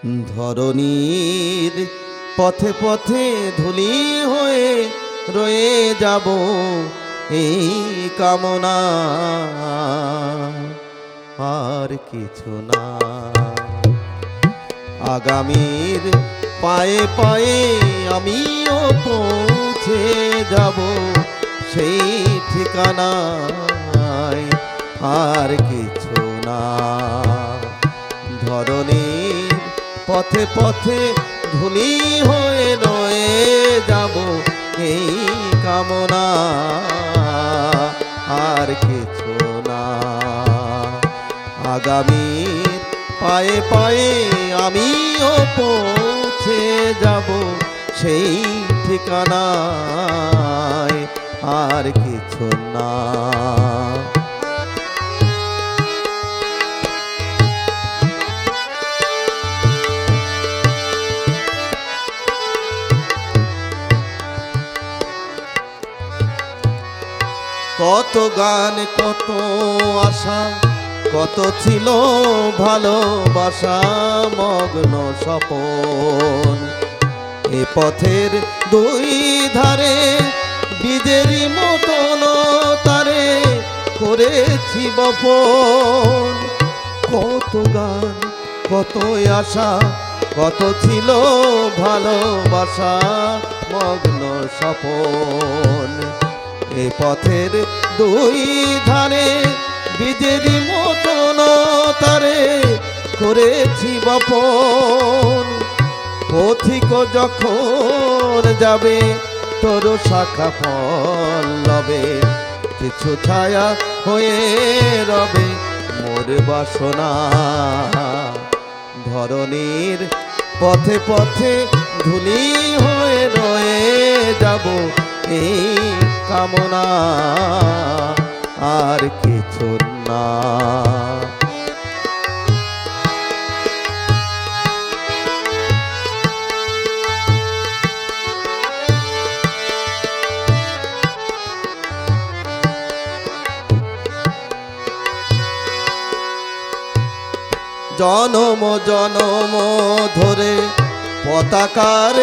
ধরণীর পথে পথে ধুলি হয়ে রয়ে যাব এই কামনা, আর কিছু না। আগামীর পায়ে পায়ে আমিও পৌঁছে যাব সেই ঠিকানায়, আর কিছু না। ধরণীর পথে পথে ধুলি হয়ে রয়ে যাব এই কামনা, আর কিছু না। আগামীর পায়ে পায়ে আমিও পৌঁছে যাব সেই ঠিকানায়, আর কিছু না। কত গান কত আশা, কত ছিল ভালোবাসা মগ্ন স্বপন। এ পথের দুই ধারে বীজেরই মতন তারে করেছি বপন। কত গান কত আশা, কত ছিল ভালোবাসা মগ্ন স্বপন। এ পথের দুই ধারে বীজেরই মতন তারে করেছি বপন। পথিক যখন যাবে তোর শাখা পল্লবে, কিছু ছায়া হয়ে রবে মোর বাসনা। ধরণীর পথে পথে ধুলি হয়ে রয়ে যাব এই কামনা, আর কিছু না। জনম জনম ধরে পতাকার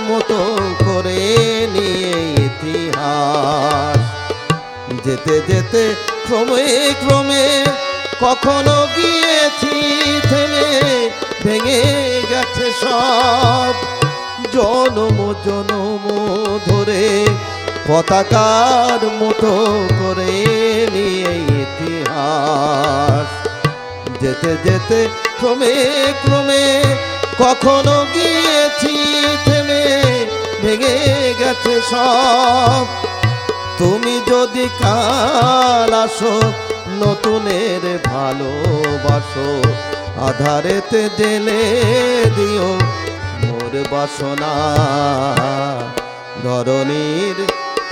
মতো করে নিয়ে ইতিহাস, যেতে যেতে ক্রমে ক্রমে কখনো গিয়েছি থেমে, ভেঙে গেছে সব। জনম জনম ধরে পতাকার মতো করে নিয়ে ইতিহাস, যেতে যেতে ক্রমে ক্রমে কখনো গিয়েছি থেমে, ভেঙে গেছে সব। তুমি যদি কাল আসো নতুনের ভালোবাসো, আধারেতে জেলে দিও মোর বাসনা। ধরণীর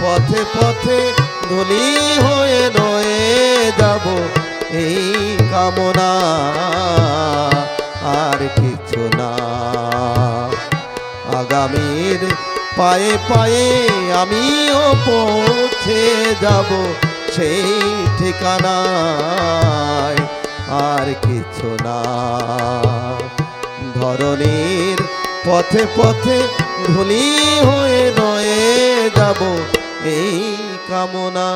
পথে পথে ধুলি হয়ে রয়ে যাব এই কামনা, আর কিছু না। আগামীর পায়ে পায়ে আমিও পৌঁছে যাব সেই ঠিকানায়, আর কিছু না। ধরণীর পথে পথে ধুলি হয়ে রয়ে যাব এই কামনা,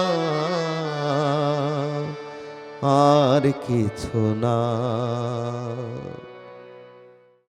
আর কিছু না।